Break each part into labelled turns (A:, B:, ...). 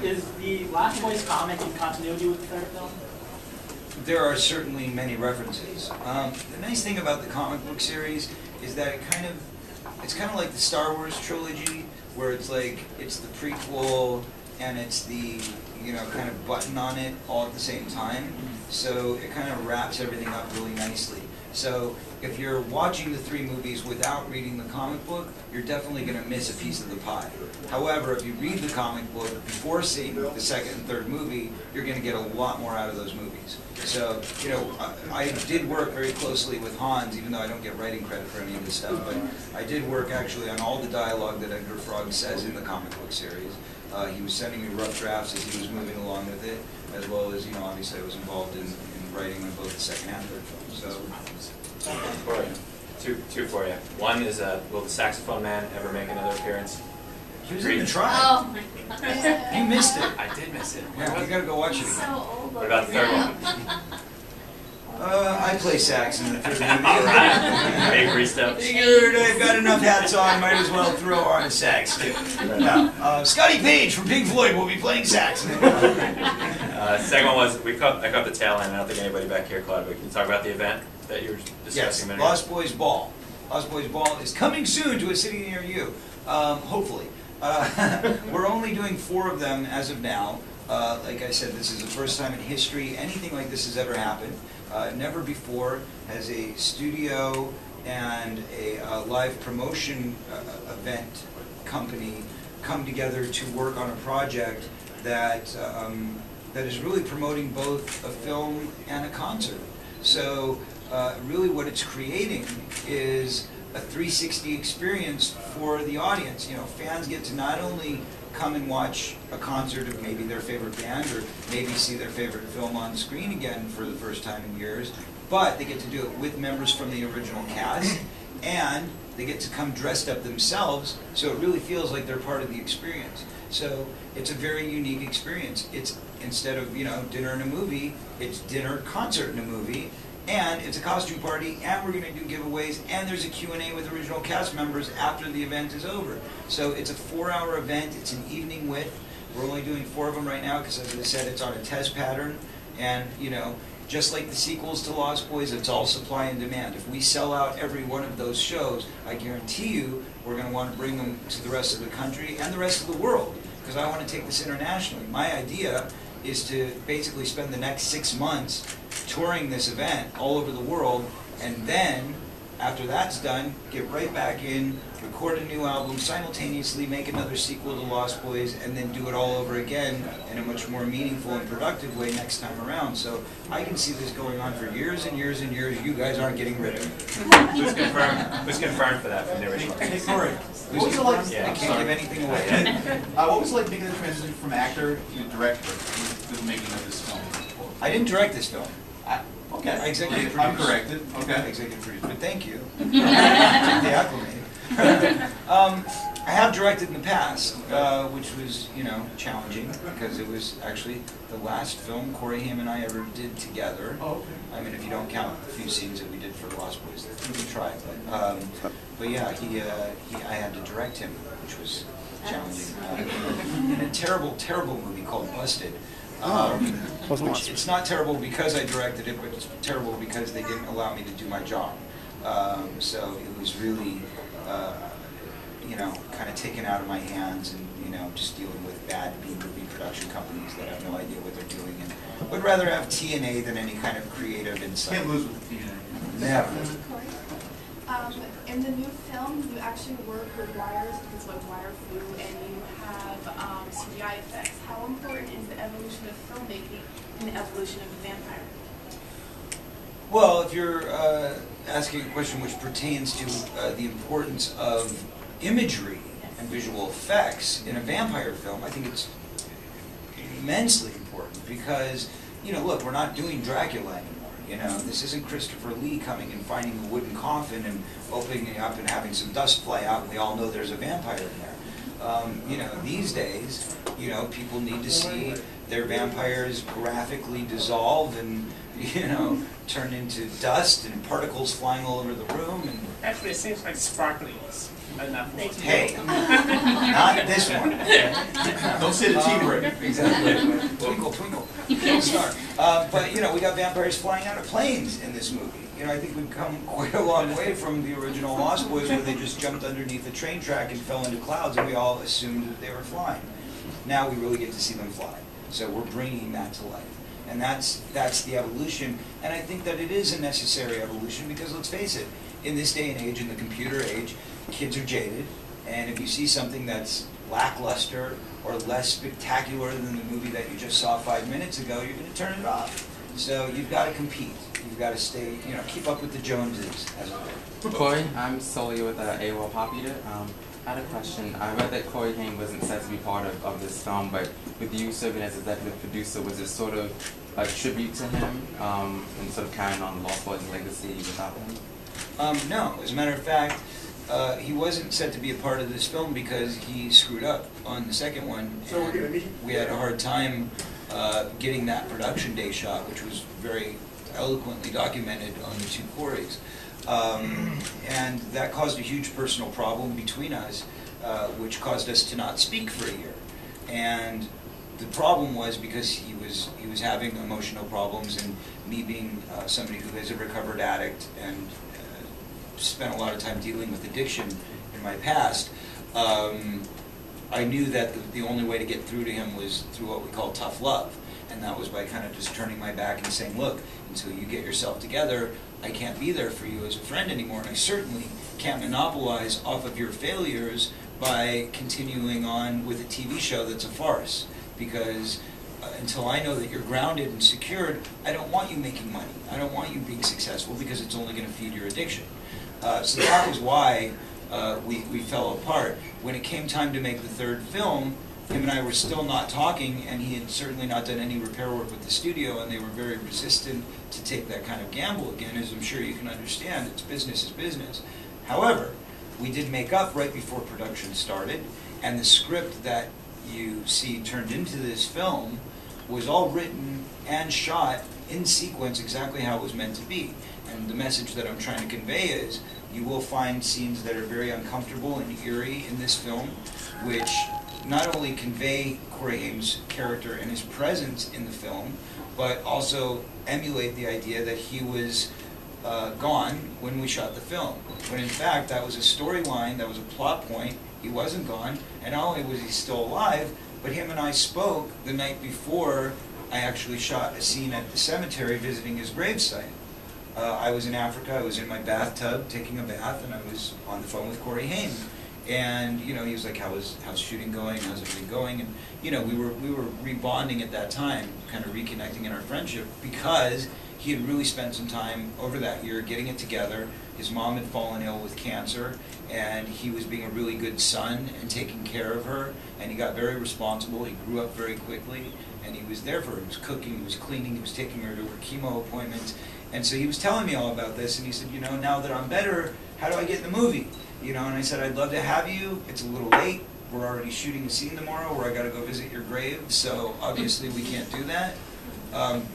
A: Is the Last Boys comic in continuity with the third film?
B: There are certainly many references. The nice thing about the comic book series is that it's kind of like the Star Wars trilogy, where it's like, it's the prequel and it's the, you know, kind of button on it all at the same time. So it kind of wraps everything up really nicely. So if you're watching the 3 movies without reading the comic book, you're definitely going to miss a piece of the pie. However, if you read the comic book before seeing the 2nd and 3rd movie, you're going to get a lot more out of those movies. So, you know, I did work very closely with Hans, even though I don't get writing credit for any of this stuff, but I did work actually on all the dialogue that Edgar Frog says in the comic book series. He was sending me rough drafts as he was moving along with it, as well as, you know, obviously I was involved in writing on both the 2nd and 3rd films.
C: So, two for you. One is, will the saxophone man ever make another appearance?
B: He was in the trial.
D: Oh my God.
B: You missed it.
C: I did miss it.
B: Yeah, you gotta go watch it again.
D: So old.
C: What about the third one?
B: I play sax in the 3rd movie.
C: Alright. Bakery stuff.
B: Figured I've got enough hats on, might as well throw on a sax too. Yeah. Scotty Page from Pink Floyd will be playing sax.
C: Second one was, I caught the tail end. I don't think anybody back here caught it, but can you talk about the event that you were discussing
B: Yes,
C: a minute ago?
B: Lost Boys Ball. Lost Boys Ball is coming soon to a city near you, hopefully. We're only doing 4 of them as of now. Like I said, this is the first time in history anything like this has ever happened. Never before has a studio and a live promotion event company come together to work on a project that that is really promoting both a film and a concert. So really what it's creating is a 360 experience for the audience. You know, fans get to not only come and watch a concert of maybe their favorite band or maybe see their favorite film on screen again for the first time in years, but they get to do it with members from the original cast, and they get to come dressed up themselves, so it really feels like they're part of the experience. So it's a very unique experience. It's, instead of, you know, dinner and a movie, it's dinner, concert, and a movie, and it's a costume party, and we're going to do giveaways, and there's a Q&A with original cast members after the event is over. So it's a 4-hour event, it's an evening width. We're only doing 4 of them right now because, as I said, it's on a test pattern, and, you know, just like the sequels to Lost Boys, it's all supply and demand. If we sell out every one of those shows, I guarantee you we're going to want to bring them to the rest of the country and the rest of the world, because I want to take this internationally. My idea is to basically spend the next 6 months touring this event all over the world, and then, after that's done, get right back in, record a new album, simultaneously make another sequel to Lost Boys, and then do it all over again in a much more meaningful and productive way next time around. So I can see this going on for years and years and years. You guys aren't getting rid of it.
C: Who's confirmed for that from the original?
E: Hey, Corey, what was it like?
C: Yeah,
B: I can't give anything away.
E: What was it like making the transition from actor to director to the making of this film?
B: I didn't direct this film.
E: Okay.
B: I executive
E: I'm
B: produced.
E: corrected. Okay.
B: Executive produced, but thank you. Took the acclimate. I have directed in the past, which was, you know, challenging because it was actually the last film Corey Haim and I ever did together.
E: Oh, okay.
B: I mean, if you don't count the few scenes that we did for Lost Boys, we could try. But yeah, I had to direct him, which was challenging. In a terrible, terrible movie called Busted. Which it's not terrible because I directed it, but it's terrible because they didn't allow me to do my job. So it was really, you know, kind of taken out of my hands, and, you know, just dealing with bad B-movie production companies that have no idea what they're doing, and would rather have TNA than any kind of creative insight.
E: Can't lose with the TNA.
B: Never.
F: In the new film, you actually work with wires because like wire flew, and you have CGI effects. How important is the evolution of filmmaking in the evolution of the vampire?
B: Well, if you're asking a question which pertains to the importance of imagery and visual effects in a vampire film, I think it's immensely important because, you know, look, we're not doing Dracula anymore. You know, this isn't Christopher Lee coming and finding a wooden coffin and opening it up and having some dust fly out, and we all know there's a vampire in there. You know, these days, you know, people need to see their vampires graphically dissolve and, you know, turn into dust and particles flying all over the room. And
A: Actually, it seems like sparkling. And that one.
B: Hey, not this one.
E: Don't say the T word.
B: Exactly. Twinkle, twinkle, little star. But you know, we got vampires flying out of planes in this movie. You know, I think we've come quite a long way from the original Lost Boys, where they just jumped underneath a train track and fell into clouds, and we all assumed that they were flying. Now we really get to see them fly. So we're bringing that to life. And that's the evolution. And I think that it is a necessary evolution because, let's face it, in this day and age, in the computer age, kids are jaded. And if you see something that's lackluster or less spectacular than the movie that you just saw 5 minutes ago, you're going to turn it off. So you've got to compete. You've got to stay, you know, keep up with the Joneses, as it were.
D: Corey, I'm solely with AOL Pop Eater. I had a question. I read that Corey Haim wasn't said to be part of this film, but with you serving as executive producer, was it sort of a tribute to him and sort of carrying on Lost Boys' legacy without him?
B: No. As a matter of fact, he wasn't set to be a part of this film because he screwed up on the second one.
A: So we're gonna be.
B: We had a hard time getting that production day shot, which was very eloquently documented on the two Coreys. And that caused a huge personal problem between us, which caused us to not speak for a year. And the problem was because he was having emotional problems, and me being somebody who is a recovered addict and spent a lot of time dealing with addiction in my past, I knew that the only way to get through to him was through what we call tough love. And that was by kind of just turning my back and saying, look, until you get yourself together, I can't be there for you as a friend anymore, and I certainly can't monopolize off of your failures by continuing on with a TV show that's a farce. Because until I know that you're grounded and secured, I don't want you making money. I don't want you being successful because it's only going to feed your addiction. So that was why we fell apart. When it came time to make the third film, him and I were still not talking, and he had certainly not done any repair work with the studio, and they were very resistant to take that kind of gamble again, as I'm sure you can understand. It's business is business. However, we did make up right before production started, and the script that you see turned into this film was all written and shot in sequence exactly how it was meant to be. And the message that I'm trying to convey is you will find scenes that are very uncomfortable and eerie in this film, which not only convey Corey Haim's character and his presence in the film, but also emulate the idea that he was gone when we shot the film. When in fact that was a storyline, that was a plot point. He wasn't gone, and not only was he still alive, but him and I spoke the night before I actually shot a scene at the cemetery visiting his gravesite. I was in Africa, I was in my bathtub taking a bath, and I was on the phone with Corey Haim. And you know, he was like, how's shooting going? How's everything going? And you know, we were rebonding at that time, kind of reconnecting in our friendship, because he had really spent some time over that year getting it together. His mom had fallen ill with cancer, and he was being a really good son and taking care of her. And he got very responsible. He grew up very quickly, and he was there for her. He was cooking, he was cleaning, he was taking her to her chemo appointments. And so he was telling me all about this, and he said, you know, now that I'm better, how do I get in the movie? You know, and I said, I'd love to have you. It's a little late. We're already shooting a scene tomorrow where I got to go visit your grave, so obviously we can't do that.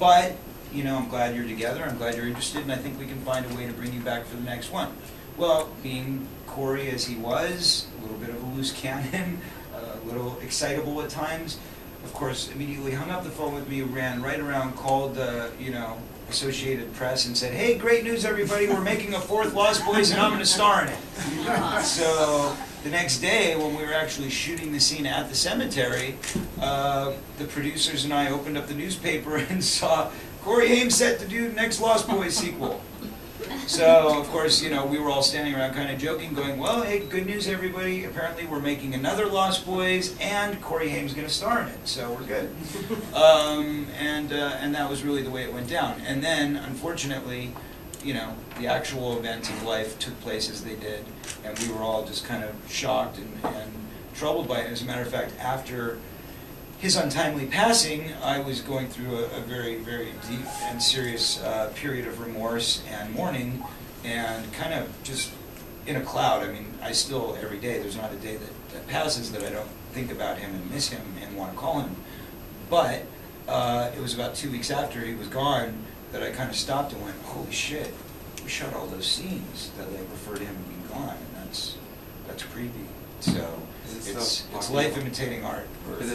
B: But, you know, I'm glad you're together. I'm glad you're interested, and I think we can find a way to bring you back for the next one. Well, being Corey as he was, a little bit of a loose cannon, a little excitable at times, of course, immediately hung up the phone with me, ran right around, called, you know, Associated Press and said, hey, great news everybody, we're making a fourth Lost Boys and I'm going to star in it. So the next day when we were actually shooting the scene at the cemetery, the producers and I opened up the newspaper and saw Corey Haim set to do next Lost Boys sequel. So, of course, you know, we were all standing around kind of joking, going, well, hey, good news everybody, apparently we're making another Lost Boys, and Corey Haim's going to star in it, so we're good. And that was really the way it went down. And then, unfortunately, you know, the actual events of life took place as they did, and we were all just kind of shocked and troubled by it. As a matter of fact, after his untimely passing, I was going through a very, very deep and serious period of remorse and mourning, and kind of just in a cloud. I mean, I still, every day, there's not a day that passes that I don't think about him and miss him and want to call him. But it was about 2 weeks after he was gone that I kind of stopped and went, holy shit, we shot all those scenes that like refer to him being gone, and that's That's creepy. So
D: Is it
B: it's
D: still
B: it's
D: popular?
B: life imitating art.
D: Is it